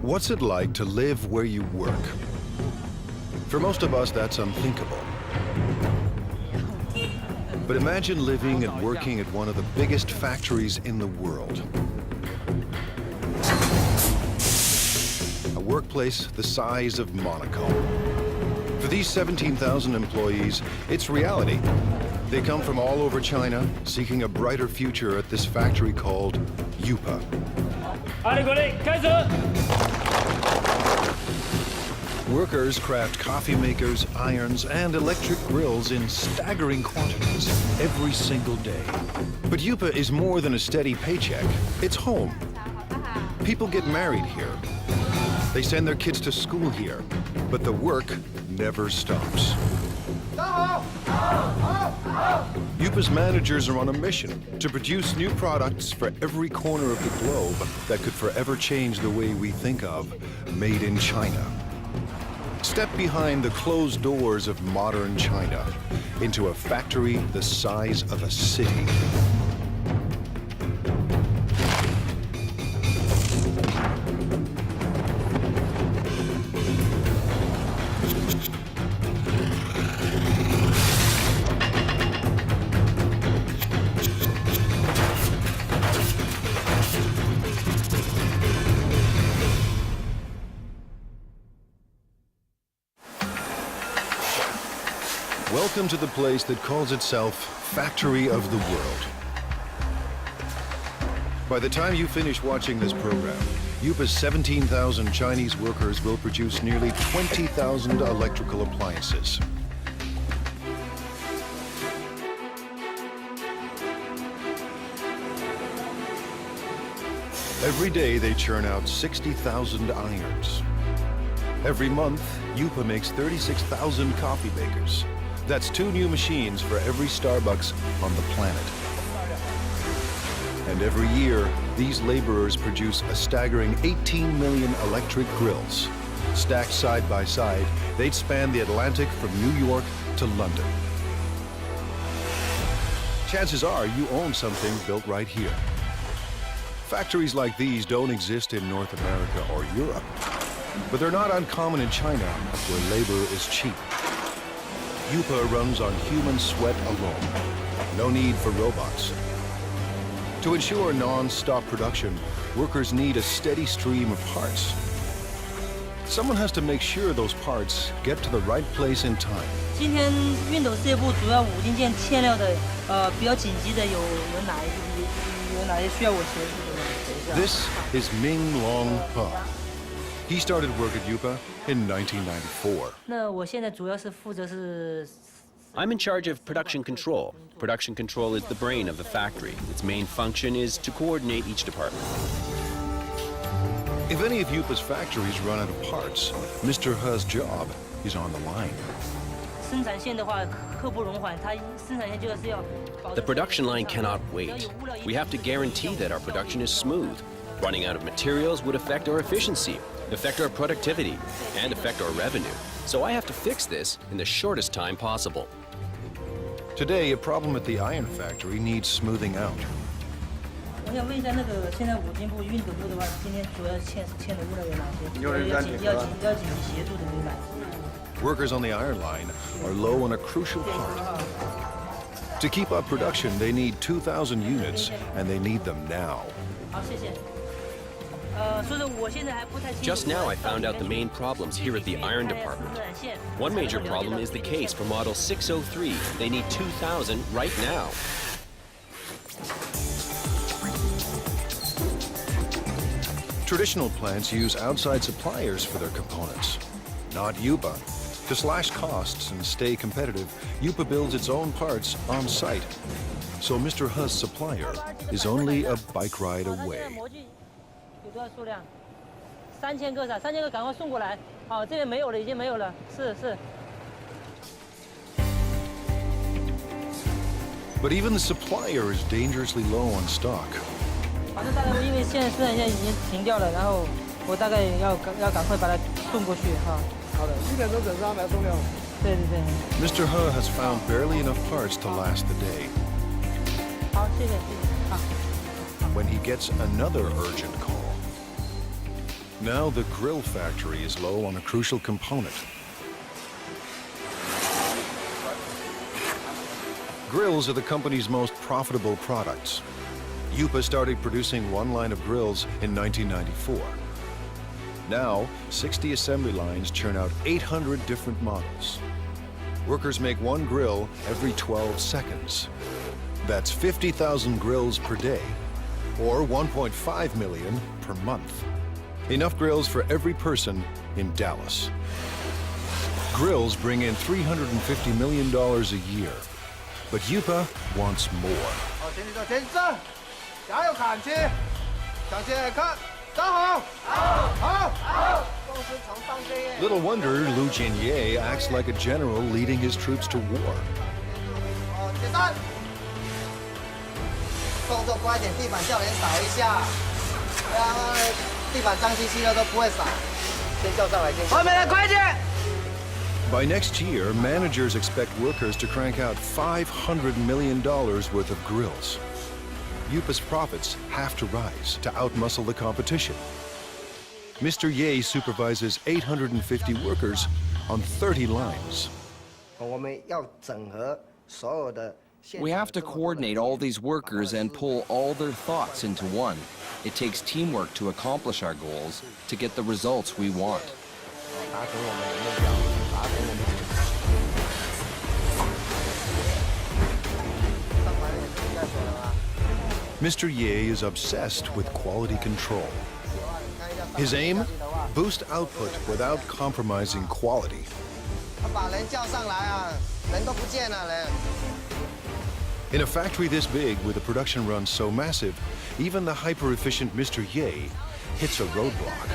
What's it like to live where you work? For most of us, that's unthinkable. But imagine living and working at one of the biggest factories in the world. A workplace the size of Monaco. For these 17,000 employees, it's reality. They come from all over China, seeking a brighter future at this factory called Yupa. Workers craft coffee makers, irons, and electric grills in staggering quantities every single day. But Yupa is more than a steady paycheck. It's home. People get married here. They send their kids to school here. But the work never stops. Yupa's managers are on a mission to produce new products for every corner of the globe that could forever change the way we think of made in China. Step behind the closed doors of modern China into a factory the size of a city. Welcome to the place that calls itself Factory of the World. By the time you finish watching this program, Yupa's 17,000 Chinese workers will produce nearly 20,000 electrical appliances. Every day they churn out 60,000 irons. Every month, Yupa makes 36,000 coffee makers. That's 2 new machines for every Starbucks on the planet. And every year, these laborers produce a staggering 18 million electric grills. Stacked side by side, they'd span the Atlantic from New York to London. Chances are you own something built right here. Factories like these don't exist in North America or Europe, but they're not uncommon in China, where labor is cheap. Yupa runs on human sweat alone. No need for robots. To ensure non-stop production, workers need a steady stream of parts. Someone has to make sure those parts get to the right place in time. 今天熨斗事业部主要5金件欠料的，比较紧急的有哪些需要我协助的？ This is Ming Long He. He started work at Yupa in 1994. 那我现在主要是负责是。 I'm in charge of production control. Production control is the brain of the factory. Its main function is to coordinate each department. If any of Yupa's factories run out of parts, Mr. He's job is on the line. 生产线的话，刻不容缓，它生产线就是要。The production line cannot wait. We have to guarantee that our production is smooth. Running out of materials would affect our efficiency, affect our productivity, and affect our revenue. So I have to fix this in the shortest time possible. Today, a problem at the iron factory needs smoothing out. 我想问一下，那个现在5金部、熨斗部的话，今天主要欠的物料有哪些？要紧急协助的有哪些？ Workers on the iron line are low on a crucial part. To keep up production, they need 2,000 units, and they need them now. 好，谢谢。 Just now I found out the main problems here at the iron department. One major problem is the case for model 603. They need 2,000 right now. Traditional plants use outside suppliers for their components, not Yupa. To slash costs and stay competitive, Yupa builds its own parts on site. So Mr. He's supplier is only a bike ride away. 有多少数量？3000个，3000个赶快送过来。好，这边没有了，已经没有了。是。But even the supplier is dangerously low on stock. 反正大概因为现在生产线已经停掉了，然后我大概要赶快把它送过去哈。好的，7点钟整上来送料。对。Mr. He has found barely enough parts to last the day. 好，谢谢。好。when he gets another urgent call. Now the grill factory is low on a crucial component. Grills are the company's most profitable products. Yupa started producing one line of grills in 1994. Now, 60 assembly lines churn out 800 different models. Workers make one grill every 12 seconds. That's 50,000 grills per day, or 1.5 million per month. Enough grills for every person in Dallas. Grills bring in $350 million a year, but Yupa wants more. Little wonder Lu Jinye acts like a general leading his troops to war. By next year, managers expect workers to crank out $500 million worth of grills. Yupa's profits have to rise to outmuscle the competition. Mr. Ye supervises 850 workers on 30 lines. We have to coordinate all these workers and pull all their thoughts into one. It takes teamwork to accomplish our goals, to get the results we want. Mr. Ye is obsessed with quality control. His aim? Boost output without compromising quality. In a factory this big, with a production run so massive, even the hyper-efficient Mr. Ye hits a roadblock.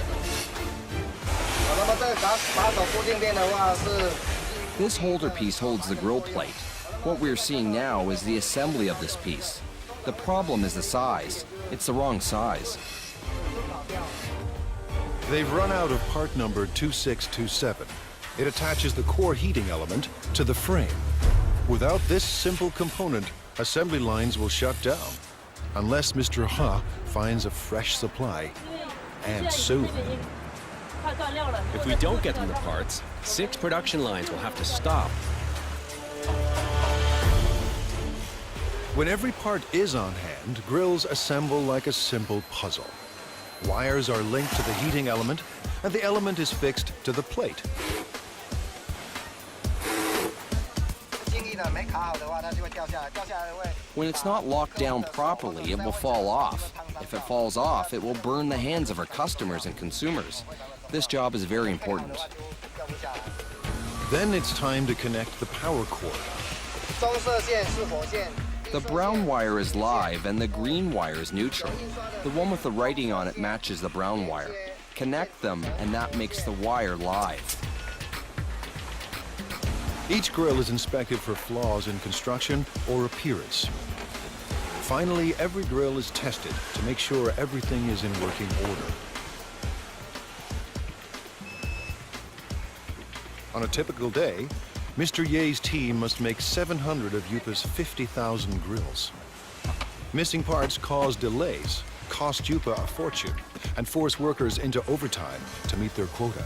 This holder piece holds the grill plate. What we're seeing now is the assembly of this piece. The problem is the size. It's the wrong size. They've run out of part number 2627. It attaches the core heating element to the frame. Without this simple component, assembly lines will shut down, unless Mr. Ha finds a fresh supply, and soon. If we don't get them the parts, 6 production lines will have to stop. When every part is on hand, grills assemble like a simple puzzle. Wires are linked to the heating element, and the element is fixed to the plate. When it's not locked down properly, it will fall off. If it falls off, it will burn the hands of our customers and consumers. This job is very important. Then it's time to connect the power cord. The brown wire is live and the green wire is neutral. The one with the writing on it matches the brown wire. Connect them and that makes the wire live. Each grill is inspected for flaws in construction or appearance. Finally, every grill is tested to make sure everything is in working order. On a typical day, Mr. Ye's team must make 700 of Yupa's 50,000 grills. Missing parts cause delays, cost Yupa a fortune, and force workers into overtime to meet their quota.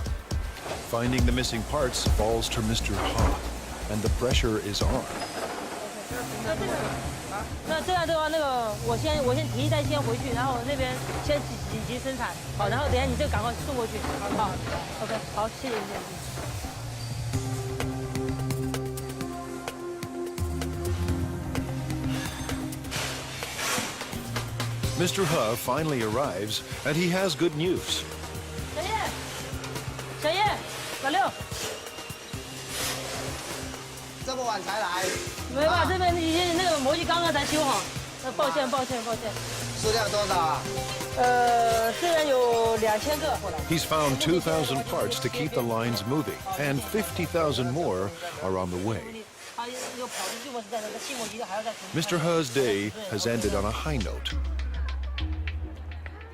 Finding the missing parts falls to Mr. Ha, and the pressure is on. 那这样的话，我先提一袋先回去，然后那边先紧急生产，好，然后等一下你这个赶快送过去，好 ，OK， 好，谢谢谢谢。 Mr. He finally arrives, and he has good news. 小叶，老六，这么晚才来？没吧？这边已经那个模具刚刚才修好，抱歉。数量多少啊？虽然有2000个。 He's found 2,000 parts to keep the lines moving, and 50,000 more are on the way. Mr. He's day has ended on a high note.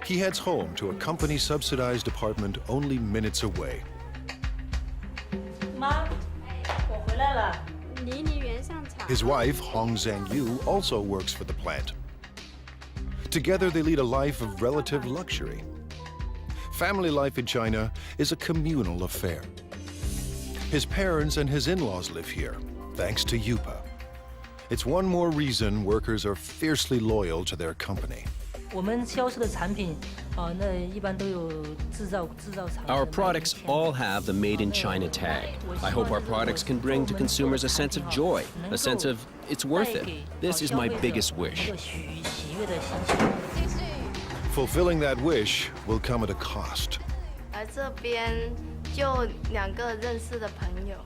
He heads home to a company-subsidized apartment only minutes away. 妈，我回来了。 His wife, Hong Zhangyu, also works for the plant. Together, they lead a life of relative luxury. Family life in China is a communal affair. His parents and his in-laws live here, thanks to Yupa. It's one more reason workers are fiercely loyal to their company. 我们销售的产品，那一般都有制造厂。 Our products all have the Made in China tag. I hope our products can bring to consumers a sense of joy, a sense of it's worth it. This is my biggest wish. Fulfilling that wish will come at a cost. 而这边就2个认识的朋友。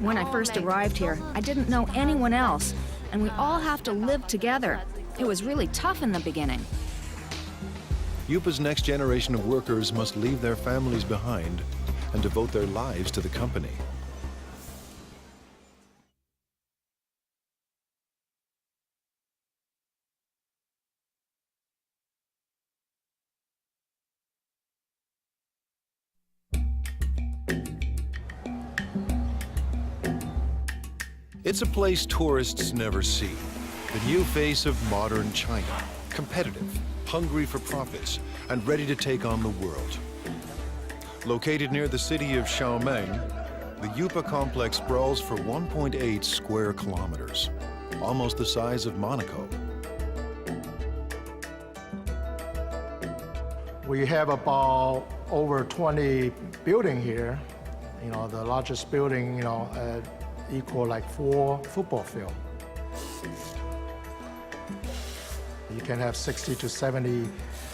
When I first arrived here, I didn't know anyone else, and we all have to live together. It was really tough in the beginning. Yupa's next generation of workers must leave their families behind and devote their lives to the company. It's a place tourists never see. The new face of modern China, competitive, hungry for profits, and ready to take on the world. Located near the city of Xiaomeng, the Yupa complex sprawls for 1.8 square kilometers, almost the size of Monaco. We have about over 20 buildings here. You know, the largest building, equal like 4 football fields. You can have 60 to 70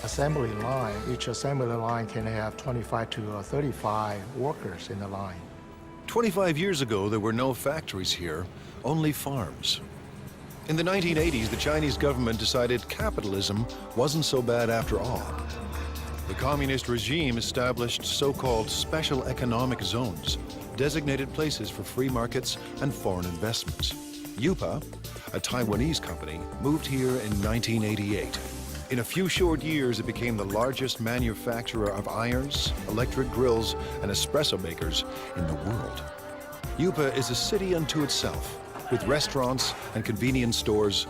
assembly line. Each assembly line can have 25 to 35 workers in the line. 25 years ago, there were no factories here, only farms. In the 1980s, the Chinese government decided capitalism wasn't so bad after all. The communist regime established so-called special economic zones, designated places for free markets and foreign investments. Yupa, a Taiwanese company, moved here in 1988. In a few short years, it became the largest manufacturer of irons, electric grills, and espresso makers in the world. Yupa is a city unto itself, with restaurants and convenience stores,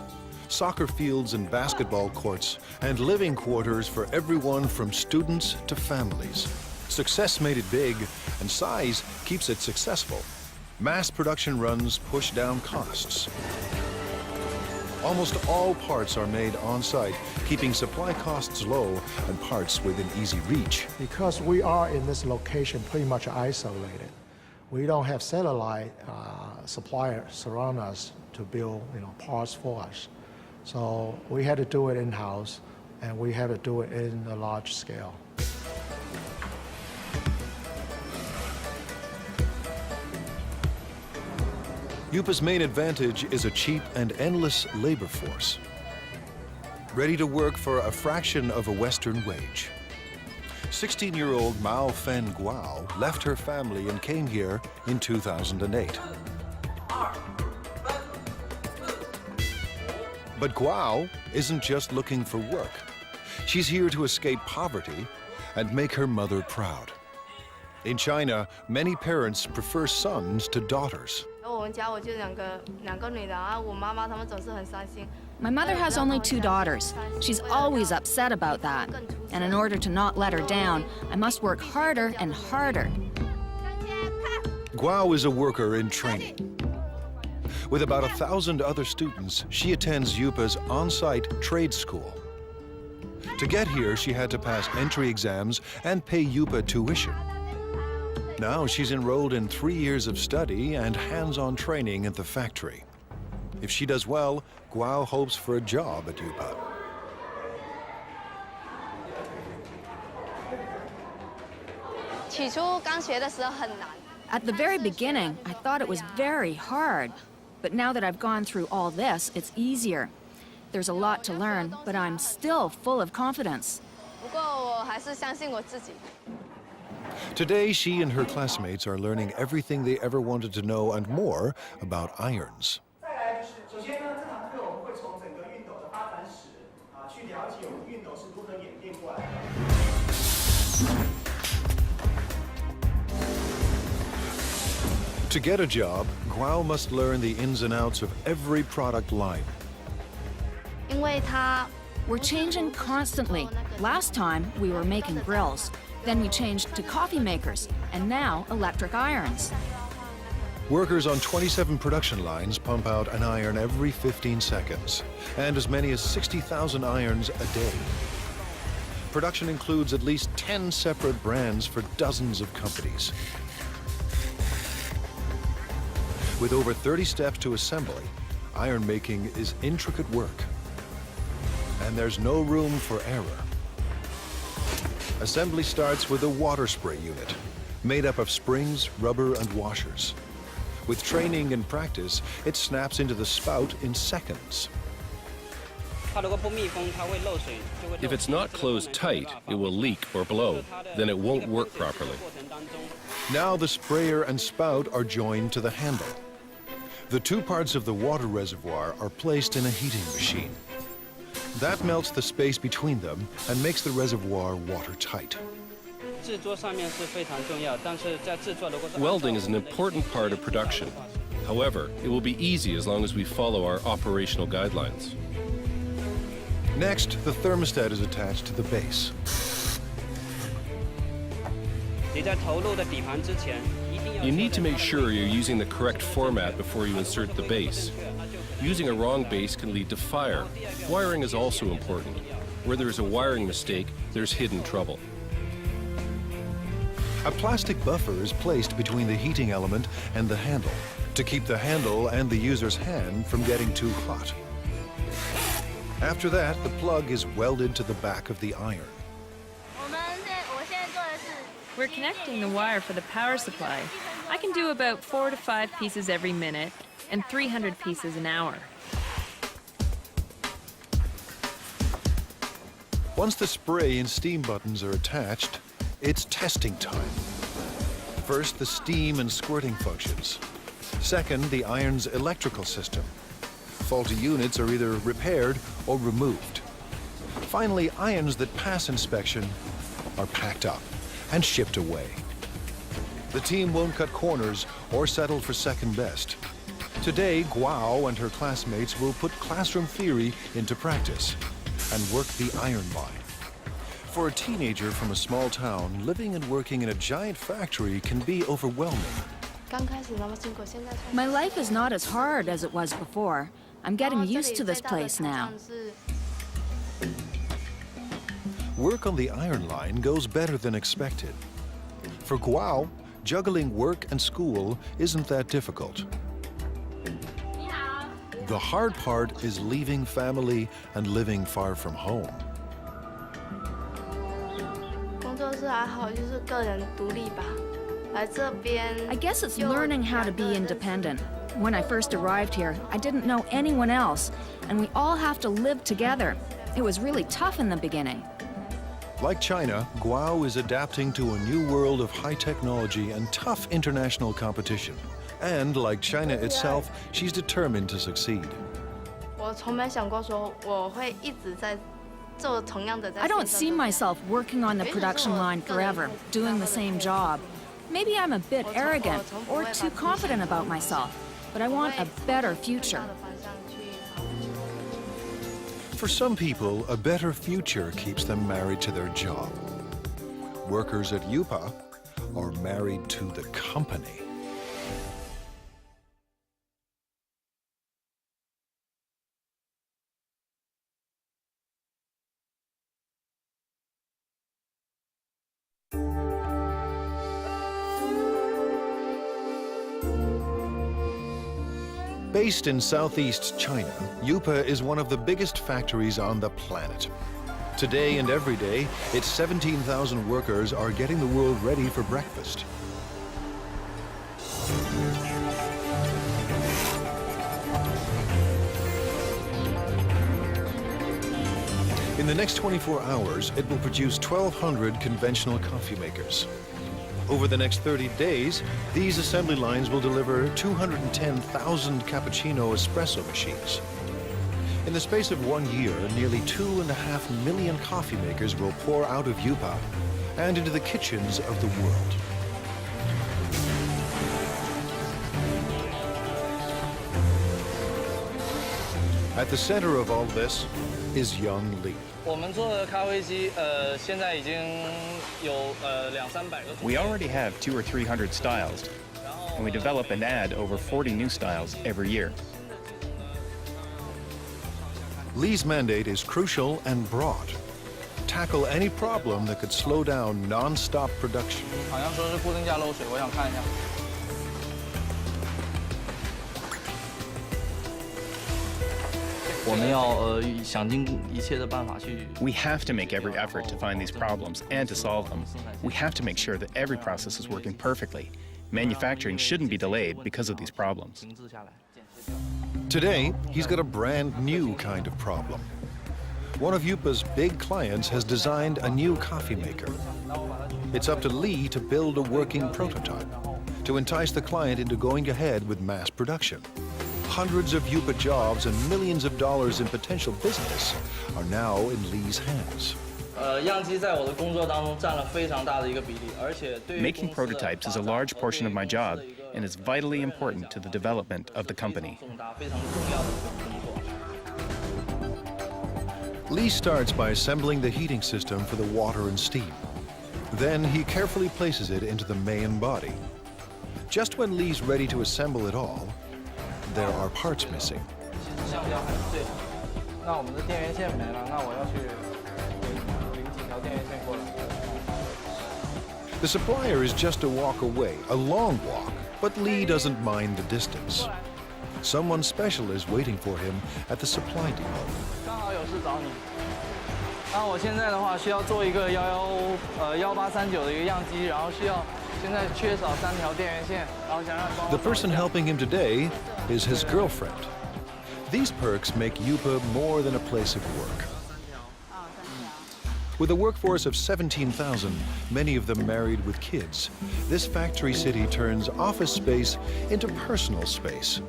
soccer fields and basketball courts, and living quarters for everyone from students to families. Success made it big, and size keeps it successful. Mass production runs push down costs. Almost all parts are made on-site, keeping supply costs low and parts within easy reach. Because we are in this location pretty much isolated, we don't have satellite suppliers surround us to build parts for us. So we had to do it in-house, and we had to do it in a large scale. Yupa's main advantage is a cheap and endless labor force, ready to work for a fraction of a Western wage. 16-year-old Mao Fen Guao left her family and came here in 2008. But Guao isn't just looking for work. She's here to escape poverty and make her mother proud. In China, many parents prefer sons to daughters. My mother has only 2 daughters. She's always upset about that. And in order to not let her down, I must work harder and harder. Guao is a worker in training. With about 1,000 other students, she attends Yupa's on-site trade school. To get here, she had to pass entry exams and pay Yupa tuition. Now she's enrolled in 3 years of study and hands-on training at the factory. If she does well, Guao hopes for a job at Yupa. At the very beginning, I thought it was very hard. But now that I've gone through all this, it's easier. There's a lot to learn, but I'm still full of confidence. Today, she and her classmates are learning everything they ever wanted to know and more about irons. To get a job, Guao must learn the ins and outs of every product line. We're changing constantly. Last time, we were making grills. Then we changed to coffee makers, and now electric irons. Workers on 27 production lines pump out an iron every 15 seconds, and as many as 60,000 irons a day. Production includes at least 10 separate brands for dozens of companies. With over 30 steps to assembly, iron making is intricate work. And there's no room for error. Assembly starts with a water spray unit, made up of springs, rubber, and washers. With training and practice, it snaps into the spout in seconds. If it's not closed tight, it will leak or blow. Then it won't work properly. Now the sprayer and spout are joined to the handle. The two parts of the water reservoir are placed in a heating machine. That melts the space between them and makes the reservoir watertight. Welding is an important part of production. However, it will be easy as long as we follow our operational guidelines. Next, the thermostat is attached to the base. You need to make sure you're using the correct format before you insert the base. Using a wrong base can lead to fire. Wiring is also important. Where there is a wiring mistake, there's hidden trouble. A plastic buffer is placed between the heating element and the handle to keep the handle and the user's hand from getting too hot. After that, the plug is welded to the back of the iron. We're connecting the wire for the power supply. I can do about 4 to 5 pieces every minute and 300 pieces an hour. Once the spray and steam buttons are attached, it's testing time. First, the steam and squirting functions. Second, the iron's electrical system. Faulty units are either repaired or removed. Finally, irons that pass inspection are packed up and shipped away. The team won't cut corners or settle for second best. Today, Guao and her classmates will put classroom theory into practice and work the iron line. For a teenager from a small town, living and working in a giant factory can be overwhelming. My life is not as hard as it was before. I'm getting used to this place now. Work on the iron line goes better than expected. For Guao, juggling work and school isn't that difficult. The hard part is leaving family and living far from home. I guess it's learning how to be independent. When I first arrived here, I didn't know anyone else, and we all have to live together. It was really tough in the beginning. Like China, Guao is adapting to a new world of high technology and tough international competition. And like China itself, she's determined to succeed. I don't see myself working on the production line forever, doing the same job. Maybe I'm a bit arrogant or too confident about myself, but I want a better future. For some people, a better future keeps them married to their job. Workers at Yupa are married to the company. Based in southeast China, Yupa is one of the biggest factories on the planet. Today and every day, its 17,000 workers are getting the world ready for breakfast. In the next 24 hours, it will produce 1,200 conventional coffee makers. Over the next 30 days, these assembly lines will deliver 210,000 cappuccino espresso machines. In the space of 1 year, nearly 2.5 million coffee makers will pour out of Yupa and into the kitchens of the world. At the center of all this is young Lee. We already have 200 or 300 styles, and we develop and add over 40 new styles every year. Lee's mandate is crucial and broad. Tackle any problem that could slow down non-stop production. We have to make every effort to find these problems and to solve them. We have to make sure that every process is working perfectly. Manufacturing shouldn't be delayed because of these problems. Today, he's got a brand new kind of problem. One of Yupa's big clients has designed a new coffee maker. It's up to Lee to build a working prototype to entice the client into going ahead with mass production. Hundreds of Yupa jobs and millions of dollars in potential business are now in Lee's hands. Making prototypes is a large portion of my job and is vitally important to the development of the company. Lee starts by assembling the heating system for the water and steam. Then he carefully places it into the main body. Just when Lee's ready to assemble it all, there are parts missing. The supplier is just a walk away, a long walk, but Lee doesn't mind the distance. Someone special is waiting for him at the supply depot. The person helping him today is his girlfriend. These perks make Yupa more than a place of work. With a workforce of 17,000, many of them married with kids, this factory city turns office space into personal space.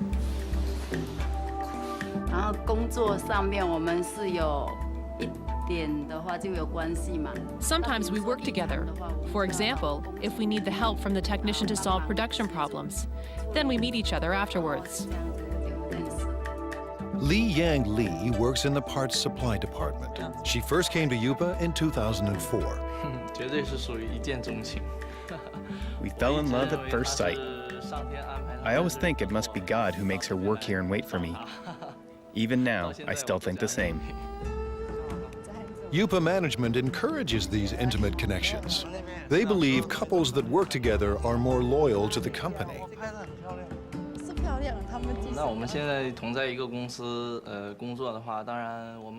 Sometimes we work together. For example, if we need the help from the technician to solve production problems, then we meet each other afterwards. Li Yang Li works in the parts supply department. She first came to Yupa in 2004. We fell in love at first sight. I always think it must be God who makes her work here and wait for me. Even now, I still think the same. Yupa management encourages these intimate connections. They believe couples that work together are more loyal to the company.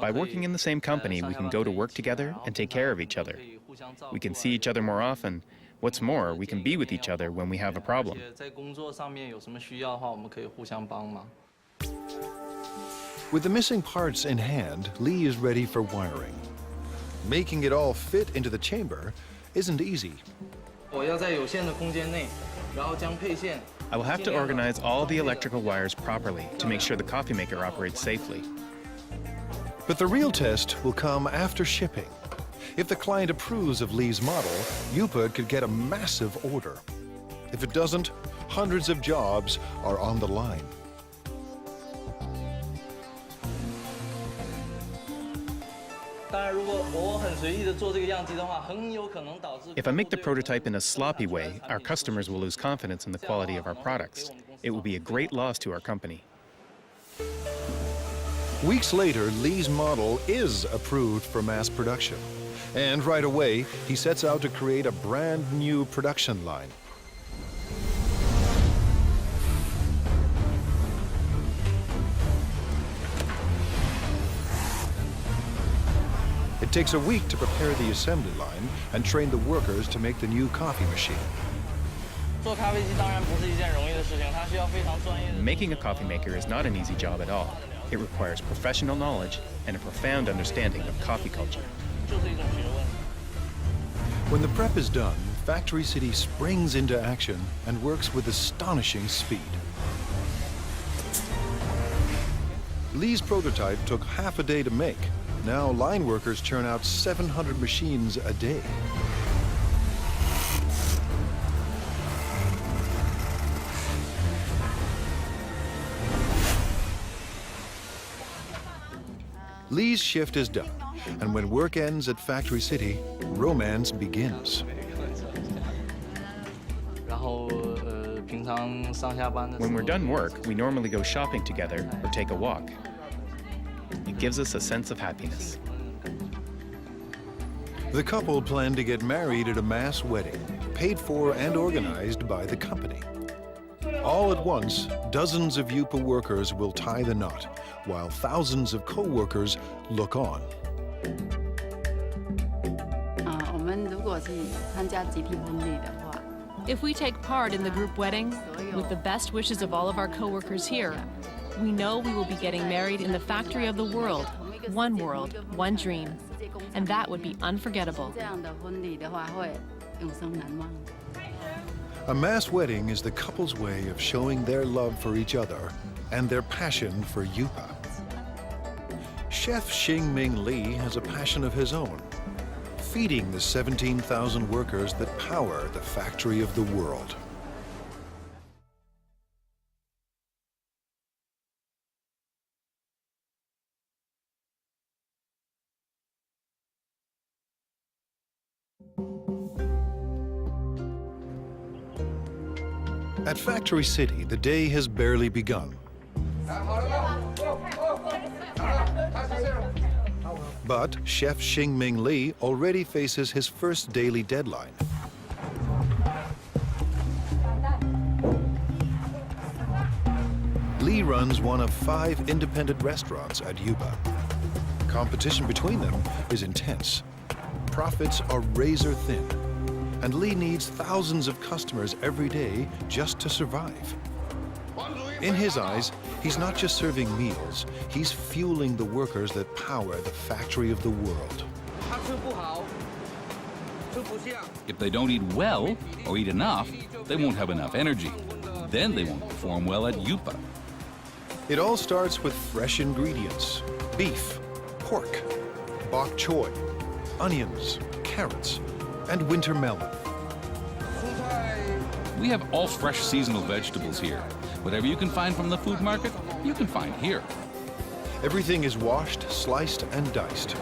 By working in the same company, we can go to work together and take care of each other. We can see each other more often. What's more, we can be with each other when we have a problem. With the missing parts in hand, Lee is ready for wiring. Making it all fit into the chamber isn't easy. I will have to organize all the electrical wires properly to make sure the coffee maker operates safely. But the real test will come after shipping. If the client approves of Lee's model, Yupa could get a massive order. If it doesn't, hundreds of jobs are on the line. If I make the prototype in a sloppy way, our customers will lose confidence in the quality of our products. It will be a great loss to our company. Weeks later, Lee's model is approved for mass production. And right away, he sets out to create a brand new production line. It takes a week to prepare the assembly line and train the workers to make the new coffee machine. Making a coffee maker is not an easy job at all. It requires professional knowledge and a profound understanding of coffee culture. When the prep is done, Factory City springs into action and works with astonishing speed. Lee's prototype took half a day to make. Now line workers churn out 700 machines a day. Lee's shift is done, and when work ends at Factory City, romance begins. When we're done work, we normally go shopping together or take a walk. It gives us a sense of happiness. The couple plan to get married at a mass wedding, paid for and organized by the company. All at once, dozens of Yupa workers will tie the knot, while thousands of co-workers look on. If we take part in the group wedding, with the best wishes of all of our co-workers here, we know we will be getting married in the factory of the world, one dream. And that would be unforgettable. A mass wedding is the couple's way of showing their love for each other and their passion for Yupa. Chef Xingming Li has a passion of his own, feeding the 17,000 workers that power the factory of the world. At Factory City, the day has barely begun. But Chef Xingming Li already faces his first daily deadline. Li runs one of 5 independent restaurants at Yupa. Competition between them is intense. Profits are razor thin, and Li needs thousands of customers every day just to survive. In his eyes, he's not just serving meals, he's fueling the workers that power the factory of the world. If they don't eat well or eat enough, they won't have enough energy. Then they won't perform well at Yupa. It all starts with fresh ingredients: beef, pork, bok choy, onions, carrots, and winter melon. We have all fresh seasonal vegetables here. Whatever you can find from the food market, you can find here. Everything is washed, sliced, and diced.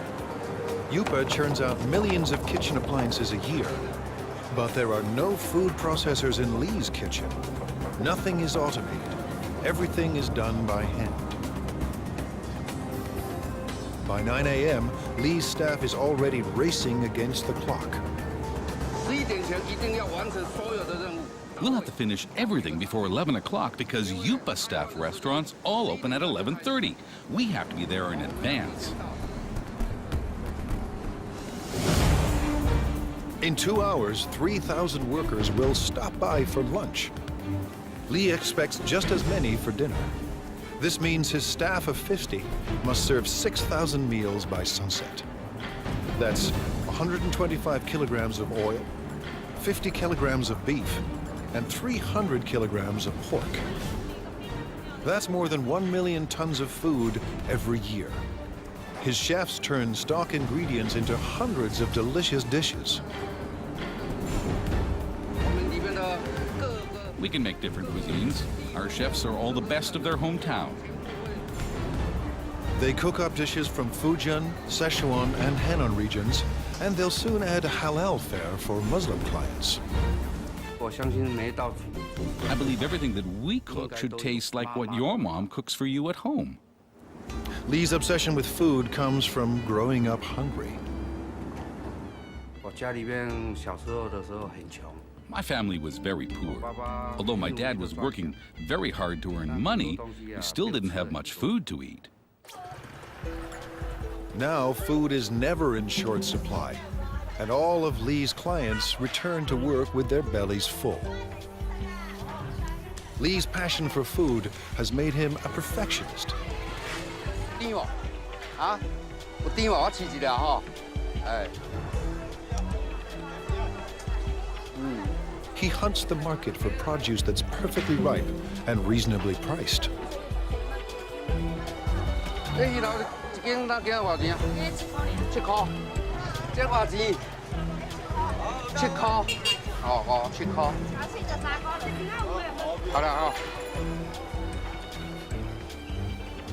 Yupa churns out millions of kitchen appliances a year. But there are no food processors in Li's kitchen. Nothing is automated. Everything is done by hand. By 9 a.m., Li's staff is already racing against the clock. We'll have to finish everything before 11 o'clock because Yupa staff restaurants all open at 11:30. We have to be there in advance. In 2 hours, 3,000 workers will stop by for lunch. Li expects just as many for dinner. This means his staff of 50 must serve 6,000 meals by sunset. That's 125 kilograms of oil, 50 kilograms of beef, and 300 kilograms of pork. That's more than 1 million tons of food every year. His chefs turn stock ingredients into hundreds of delicious dishes. We can make different cuisines. Our chefs are all the best of their hometown. They cook up dishes from Fujian, Sichuan, and Henan regions, and they'll soon add halal fare for Muslim clients. I believe everything that we cook should taste like what your mom cooks for you at home. Li's obsession with food comes from growing up hungry. My family was very poor. Although my dad was working very hard to earn money, we still didn't have much food to eat. Now, food is never in short supply, and all of Li's clients return to work with their bellies full. Li's passion for food has made him a perfectionist. He hunts the market for produce that's perfectly ripe and reasonably priced.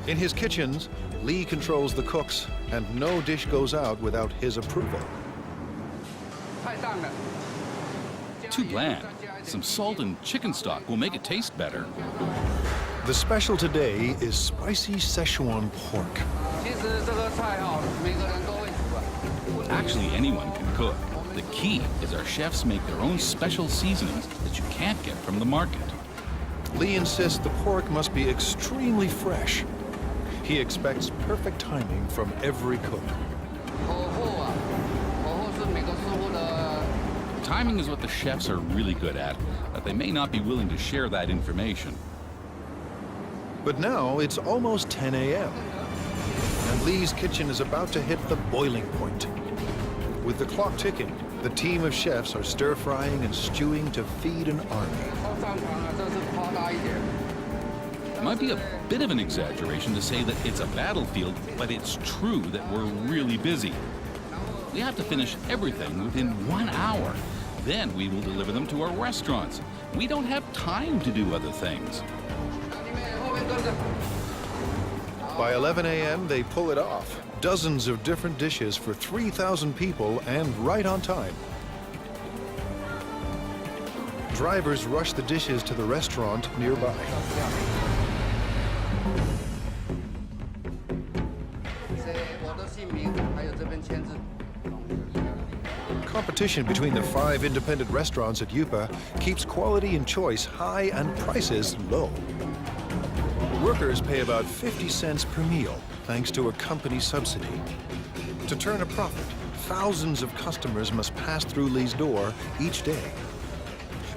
In his kitchens, Lee controls the cooks, and no dish goes out without his approval. Too bland. Some salt and chicken stock will make it taste better. The special today is spicy Szechuan pork. Actually, anyone can cook. The key is our chefs make their own special seasonings that you can't get from the market. Lee insists the pork must be extremely fresh. He expects perfect timing from every cook. Timing is what the chefs are really good at, but they may not be willing to share that information. But now it's almost 10 a.m. and Lee's kitchen is about to hit the boiling point. With the clock ticking, the team of chefs are stir-frying and stewing to feed an army. It might be a bit of an exaggeration to say that it's a battlefield, but it's true that we're really busy. We have to finish everything within 1 hour. Then we will deliver them to our restaurants. We don't have time to do other things. By 11 a.m., they pull it off. Dozens of different dishes for 3,000 people and right on time. Drivers rush the dishes to the restaurant nearby. Competition between the 5 independent restaurants at Yupa keeps quality and choice high and prices low. Workers pay about 50 cents per meal, thanks to a company subsidy. To turn a profit, thousands of customers must pass through Lee's door each day.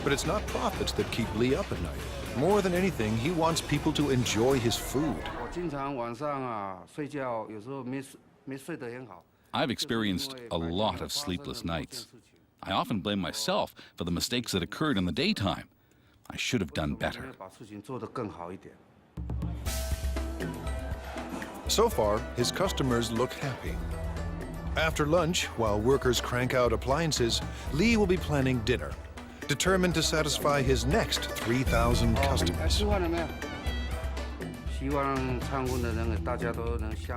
But it's not profits that keep Lee up at night. More than anything, he wants people to enjoy his food. I've experienced a lot of sleepless nights. I often blame myself for the mistakes that occurred in the daytime. I should have done better. So far, his customers look happy. After lunch, while workers crank out appliances, Lee will be planning dinner, determined to satisfy his next 3,000 customers.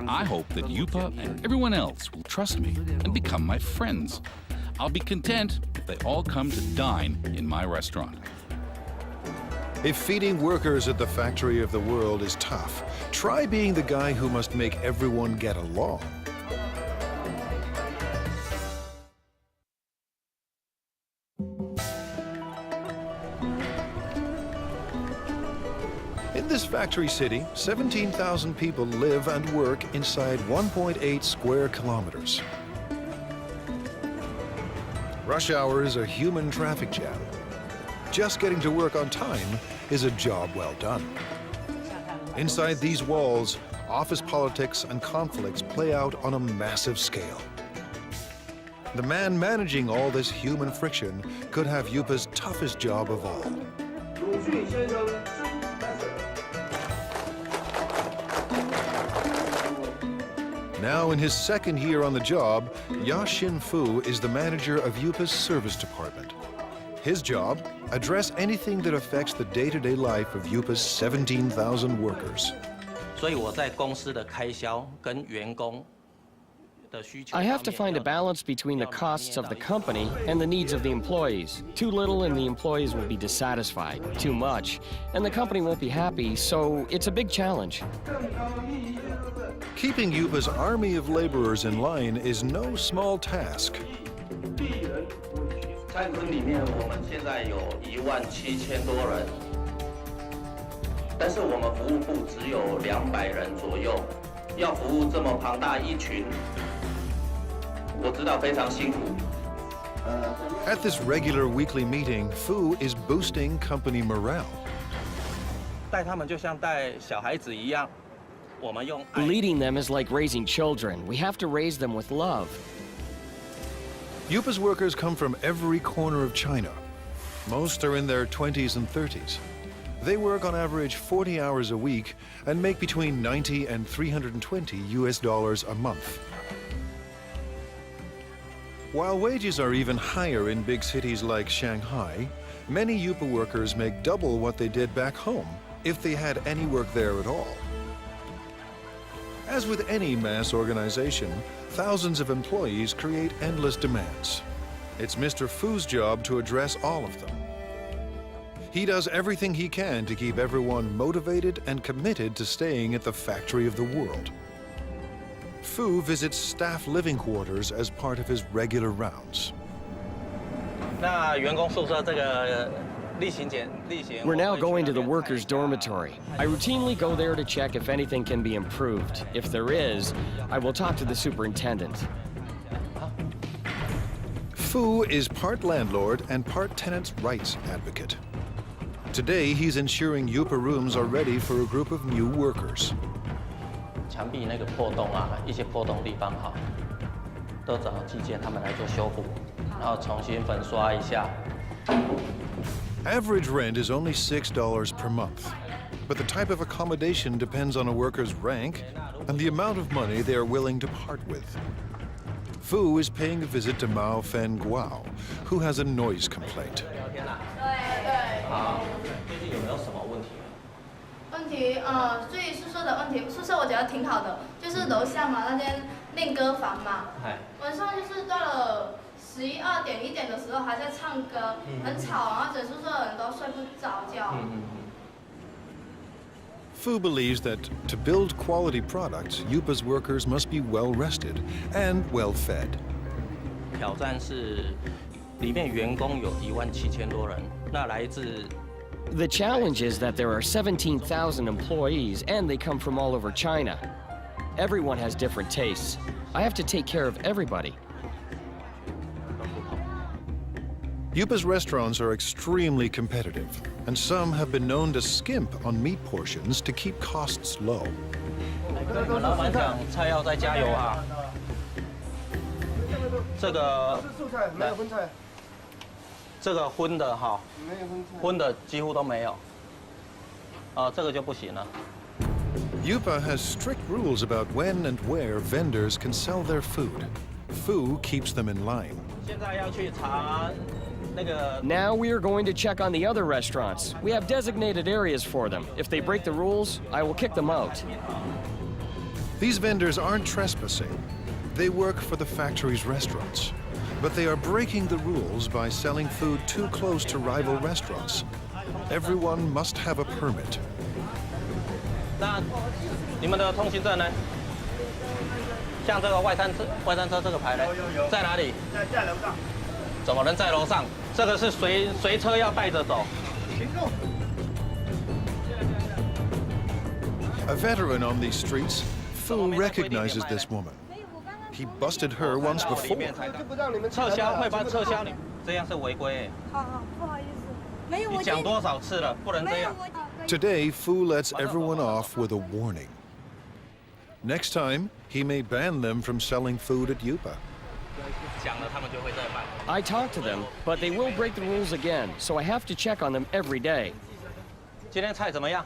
I hope that Yupa and everyone else will trust me and become my friends. I'll be content if they all come to dine in my restaurant. If feeding workers at the factory of the world is tough, try being the guy who must make everyone get along. In this factory city, 17,000 people live and work inside 1.8 square kilometers. Rush hour is a human traffic jam. Just getting to work on time is a job well done. Inside these walls, office politics and conflicts play out on a massive scale. The man managing all this human friction could have Yupa's toughest job of all. Now in his second year on the job, Ya Xin-fu is the manager of Yupa's service department. His job, address anything that affects the day-to-day life of Yupa's 17,000 workers. I have to find a balance between the costs of the company and the needs of the employees. Too little and the employees will be dissatisfied. Too much and the company won't be happy, so it's a big challenge. Keeping Yupa's army of laborers in line is no small task. At this regular weekly meeting, Fu is boosting company morale. Leading them is like raising children. We have to raise them with love. Yupa's workers come from every corner of China. Most are in their 20s and 30s. They work on average 40 hours a week and make between $90 and $320 a month. While wages are even higher in big cities like Shanghai, many Yupa workers make double what they did back home if they had any work there at all. As with any mass organization, thousands of employees create endless demands. It's Mr. Fu's job to address all of them. He does everything he can to keep everyone motivated and committed to staying at the factory of the world. Fu visits staff living quarters as part of his regular rounds. We're now going to the workers' dormitory. I routinely go there to check if anything can be improved. If there is, I will talk to the superintendent. Fu is part landlord and part tenants' rights advocate. Today, he's ensuring Yupa rooms are ready for a group of new workers. 墙壁那个破洞啊，一些破洞地方哈，都找技建他们来做修补，然后重新粉刷一下。 Average rent is only $6 per month, but the type of accommodation depends on a worker's rank and the amount of money they are willing to part with. Fu is paying a visit to Mao Fen Guao, who has a noise complaint. 最近有没有什么问题？问题，注意宿舍的问题，宿舍我觉得挺好的，就是楼下嘛那间练歌房嘛，晚上就是到了11、2点、1点的时候还在唱歌，很吵，然后整宿舍的人都睡不着觉。Fu believes that to build quality products, Yupa's workers must be well rested and well fed. 挑战是里面员工有17000多人，那来自 The challenge is that there are 17,000 employees and they come from all over China. Everyone has different tastes. I have to take care of everybody. Yupa's restaurants are extremely competitive, and some have been known to skimp on meat portions to keep costs low. 老板讲菜要再加油啊！这个没有荤菜，这个荤的哈，没有荤菜，荤的几乎都没有。这个就不行了。 Yupa has strict rules about when and where vendors can sell their food. Fu keeps them in line. 现在要去查。 Now we are going to check on the other restaurants. We have designated areas for them. If they break the rules, I will kick them out. These vendors aren't trespassing. They work for the factory's restaurants. But they are breaking the rules by selling food too close to rival restaurants. Everyone must have a permit. 那你们的通行证呢？像这个外餐车这个牌呢，在哪里？在楼上。怎么能在楼上？ 这个是随车要带着走。A veteran on these streets, Fu recognizes this woman. He busted her once before. 撤销会把撤销你，这样是违规。好，不好意思，没有。你讲多少次了，不能这样。Today, Fu lets everyone off with a warning. Next time, he may ban them from selling food at Yupa. I talk to them, but they will break the rules again, so I have to check on them every day. 今天菜怎么样？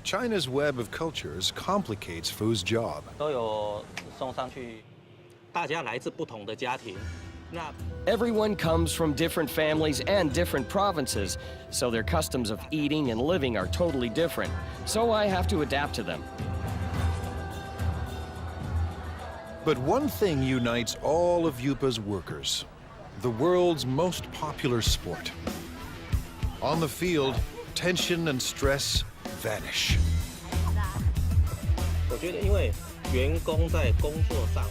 China's web of cultures complicates Fu's job. 都有送上去，大家来自不同的家庭。那 Everyone comes from different families and different provinces, so their customs of eating and living are totally different. So I have to adapt to them. But one thing unites all of Yupa's workers: the world's most popular sport. On the field, tension and stress vanish. 我觉得，因为员工在工作上。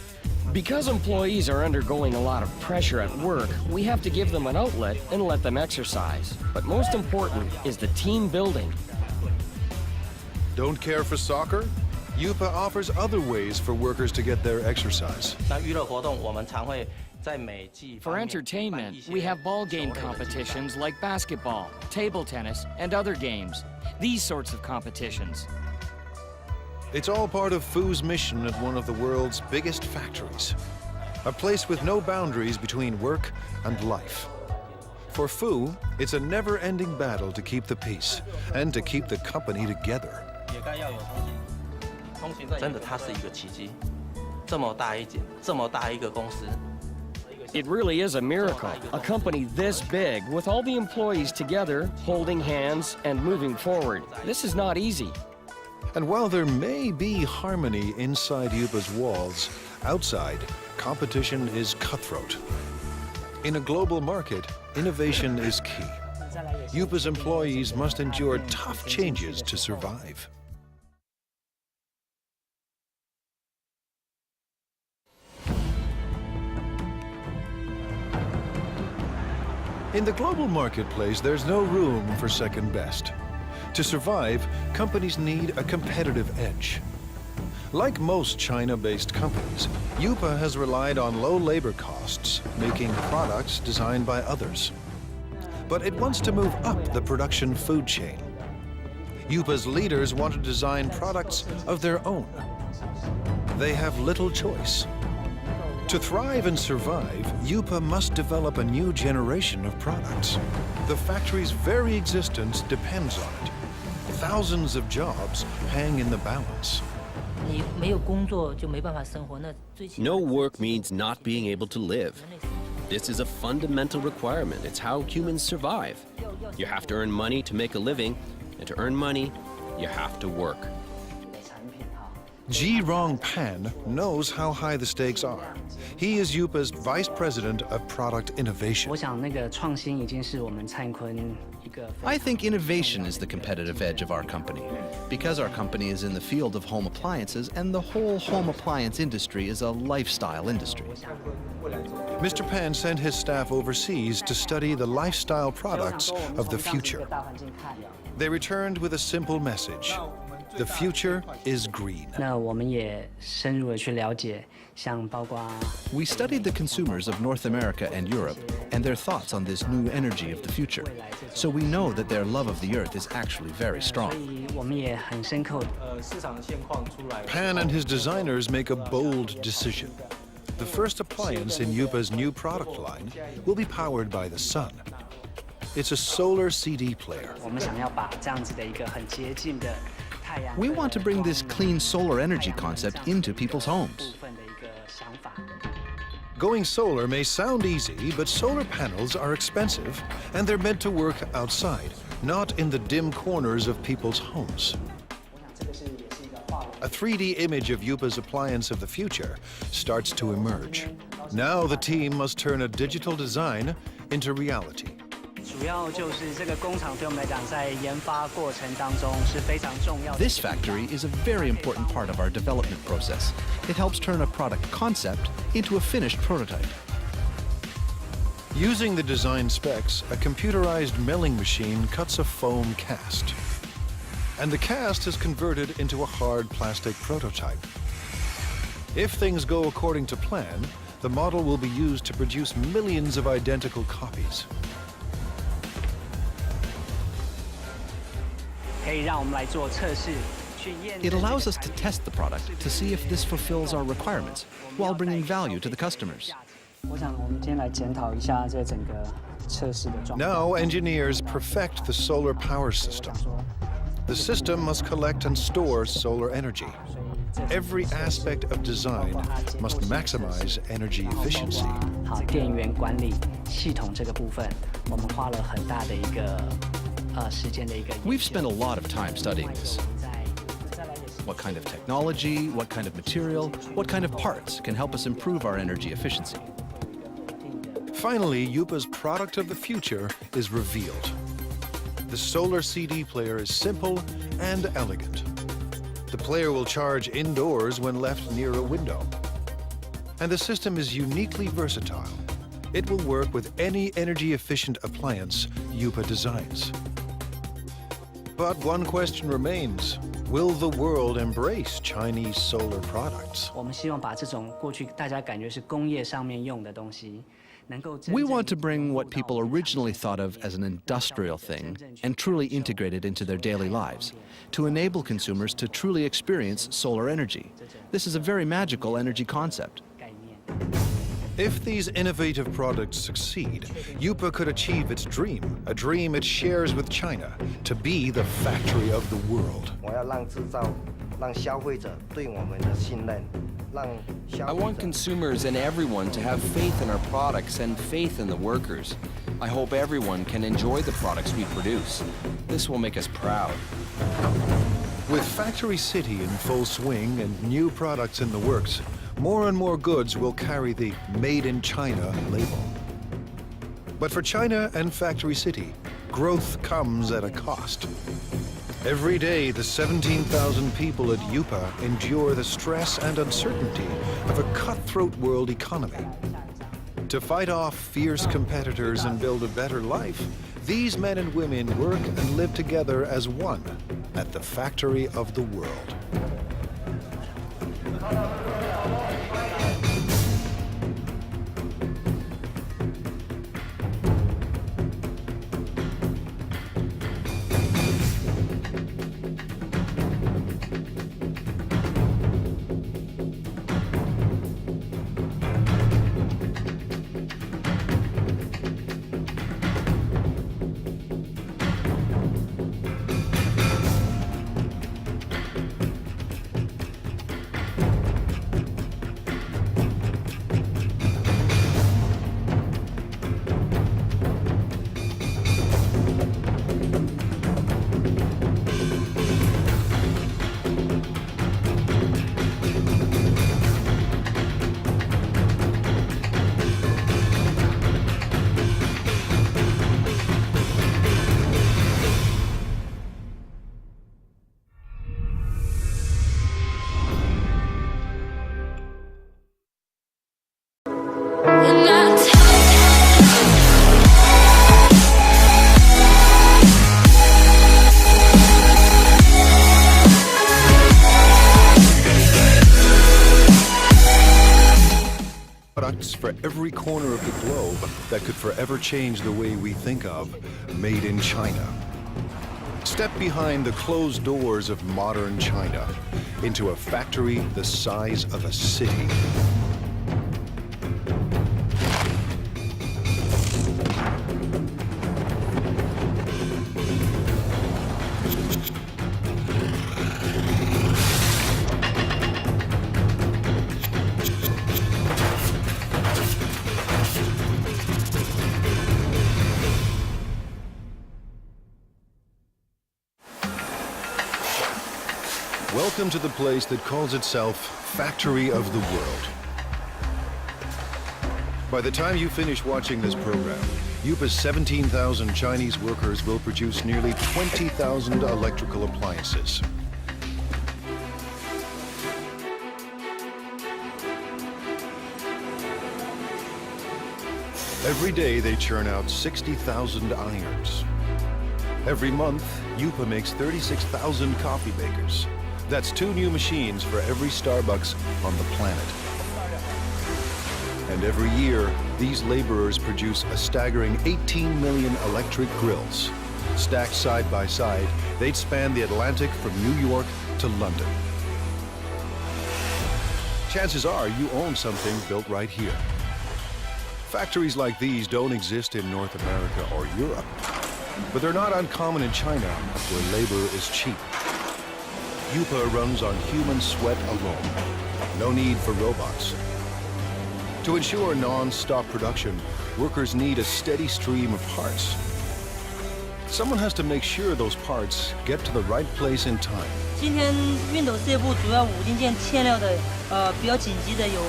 Because employees are undergoing a lot of pressure at work, we have to give them an outlet and let them exercise. But most important is the team building. Don't care for soccer? Yupa offers other ways for workers to get their exercise. For entertainment, we have ball game competitions like basketball, table tennis, and other games. These sorts of competitions. It's all part of Fu's mission at one of the world's biggest factories. A place with no boundaries between work and life. For Fu, it's a never-ending battle to keep the peace and to keep the company together. 真的，它是一个奇迹。这么大一间，这么大一个公司。 It really is a miracle. A company this big, with all the employees together, holding hands and moving forward. This is not easy. And while there may be harmony inside Yupa's walls, outside, competition is cutthroat. In a global market, innovation is key. Yupa's employees must endure tough changes to survive. In the global marketplace, there's no room for second best. To survive, companies need a competitive edge. Like most China-based companies, Yupa has relied on low labor costs, making products designed by others. But it wants to move up the production food chain. Yupa's leaders want to design products of their own. They have little choice. To thrive and survive, Yupa must develop a new generation of products. The factory's very existence depends on it. Thousands of jobs hang in the balance. No work means not being able to live. This is a fundamental requirement. It's how humans survive. You have to earn money to make a living, and to earn money, you have to work. Ji Rongpan knows how high the stakes are. He is Yupa's Vice President of Product Innovation. I think innovation is the competitive edge of our company, because our company is in the field of home appliances, and the whole home appliance industry is a lifestyle industry. Mr. Pan sent his staff overseas to study the lifestyle products of the future. They returned with a simple message. The future is green. We studied the consumers of North America and Europe and their thoughts on this new energy of the future. So we know that their love of the earth is actually very strong. Pan and his designers make a bold decision. The first appliance in Yupa's new product line will be powered by the sun. It's a solar CD player. We want to bring this clean solar energy concept into people's homes. Going solar may sound easy, but solar panels are expensive, and they're meant to work outside, not in the dim corners of people's homes. A 3D image of Yupa's appliance of the future starts to emerge. Now the team must turn a digital design into reality. This factory is a very important part of our development process. It helps turn a product concept into a finished prototype. Using the design specs, a computerized milling machine cuts a foam cast. And the cast is converted into a hard plastic prototype. If things go according to plan, the model will be used to produce millions of identical copies. It allows us to test the product to see if this fulfills our requirements while bringing value to the customers. Now engineers perfect the solar power system. The system must collect and store solar energy. Every aspect of design must maximize energy efficiency. We've spent a lot of time studying this. What kind of technology, what kind of material, what kind of parts can help us improve our energy efficiency? Finally, Yupa's product of the future is revealed. The solar CD player is simple and elegant. The player will charge indoors when left near a window. And the system is uniquely versatile. It will work with any energy-efficient appliance Yupa designs. But one question remains. Will the world embrace Chinese solar products? We want to bring what people originally thought of as an industrial thing and truly integrate it into their daily lives, to enable consumers to truly experience solar energy. This is a very magical energy concept. If these innovative products succeed, Yupa could achieve its dream, a dream it shares with China, to be the factory of the world. I want consumers and everyone to have faith in our products and faith in the workers. I hope everyone can enjoy the products we produce. This will make us proud. With Factory City in full swing and new products in the works, more and more goods will carry the Made in China label. But for China and Factory City, growth comes at a cost. Every day, the 17,000 people at Yupa endure the stress and uncertainty of a cutthroat world economy. To fight off fierce competitors and build a better life, these men and women work and live together as one at the factory of the world. For every corner of the globe that could forever change the way we think of Made in China. Step behind the closed doors of modern China into a factory the size of a city. Welcome to the place that calls itself Factory of the World. By the time you finish watching this program, Yupa's 17,000 Chinese workers will produce nearly 20,000 electrical appliances. Every day they churn out 60,000 irons. Every month, Yupa makes 36,000 coffee makers. That's 2 new machines for every Starbucks on the planet. And every year, these laborers produce a staggering 18 million electric grills. Stacked side by side, they'd span the Atlantic from New York to London. Chances are you own something built right here. Factories like these don't exist in North America or Europe, but they're not uncommon in China, where labor is cheap. Yupa runs on human sweat alone. No need for robots. To ensure non-stop production, workers need a steady stream of parts. Someone has to make sure those parts get to the right place in time. 今天熨斗事业部主要5零件欠料的，比较紧急的有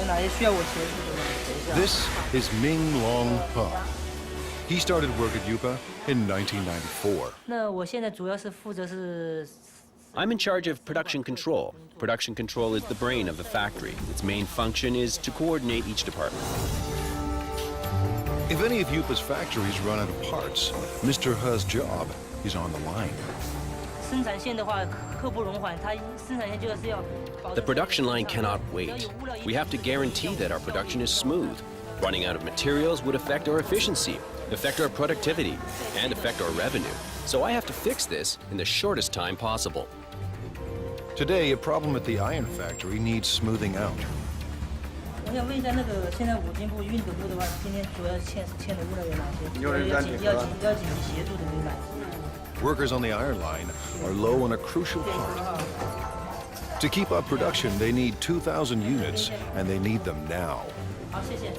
哪些需要我协助的？ This is Ming Long He. He started work at Yupa in 1994. 那我现在主要是负责是。 I'm in charge of production control. Production control is the brain of the factory. Its main function is to coordinate each department. If any of Yupa's factories run out of parts, Mr. He's job is on the line. 生产线的话，刻不容缓，它生产线就是要。 The production line cannot wait. We have to guarantee that our production is smooth. Running out of materials would affect our efficiency, affect our productivity, and affect our revenue. So I have to fix this in the shortest time possible. Today, a problem at the iron factory needs smoothing out. 我想问一下，那个现在五金部、熨斗部的话，今天主要欠的物料有哪些？要紧急协助的有哪些？ Workers on the iron line are low on a crucial part. To keep up production, they need 2,000 units, and they need them now. 好，谢谢。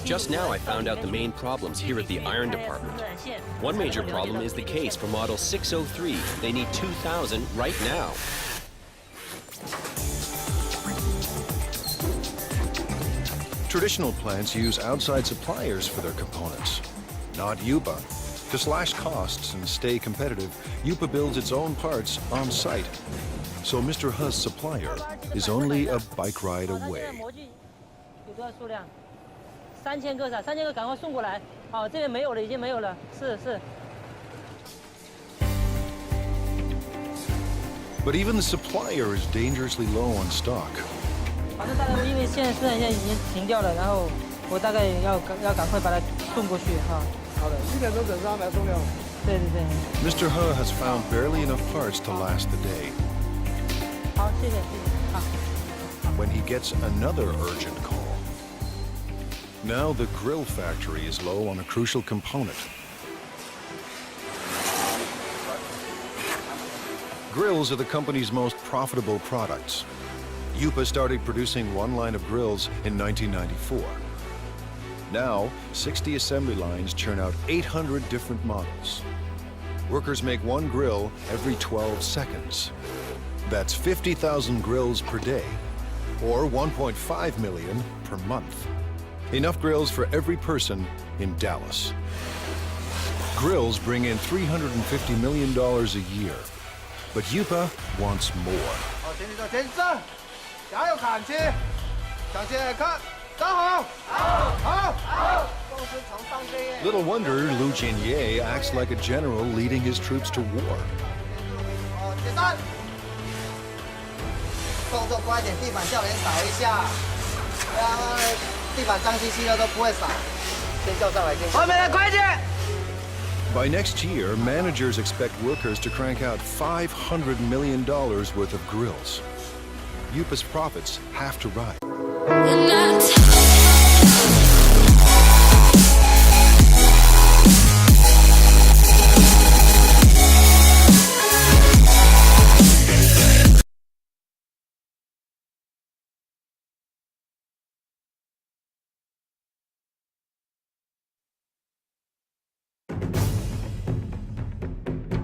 Just now I found out the main problems here at the iron department. One major problem is the case for model 603. They need 2,000 right now. Traditional plants use outside suppliers for their components, not Yupa. To slash costs and stay competitive, Yupa builds its own parts on site. So Mr. He's supplier is only a bike ride away. 有多少数量？3000个啥？3000个赶快送过来。好，这边没有了，已经没有了。是。 But even the supplier is dangerously low on stock. 反正大概因为现在已经停掉了，然后我大概要赶快把它送过去哈。好的，1点钟准时安排送掉。对。Mr. He has found barely enough parts to last the day. 好，谢谢。好。 When he gets another urgent call. Now the grill factory is low on a crucial component. Grills are the company's most profitable products. Yupa started producing one line of grills in 1994. Now, 60 assembly lines churn out 800 different models. Workers make one grill every 12 seconds. That's 50,000 grills per day, or 1.5 million per month. Enough grills for every person in Dallas. Grills bring in $350 million a year, but Yupa wants more. Little wonder Lu Jinye acts like a general leading his troops to war. 动作快点，地板叫人扫一下，地板脏兮兮的都不会扫。先叫上来，先。后面的快点！ By next year, managers expect workers to crank out $500 million worth of grills. Yupa's profits have to rise.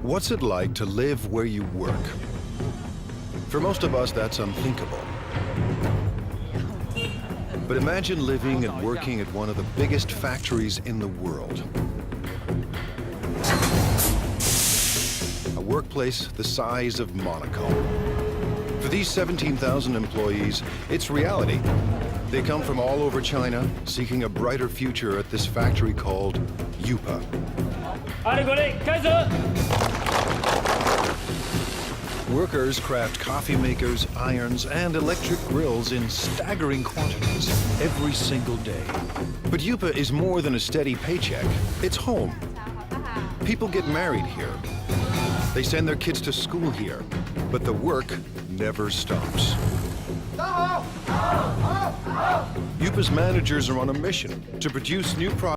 What's it like to live where you work? For most of us, that's unthinkable. But imagine living and working at one of the biggest factories in the world. A workplace the size of Monaco. For these 17,000 employees, it's reality. They come from all over China, seeking a brighter future at this factory called Yupa. Workers craft coffee makers, irons, and electric grills in staggering quantities every single day. But Yupa is more than a steady paycheck. It's home. People get married here. They send their kids to school here. But the work never stops. Yupa's managers are on a mission to produce new products.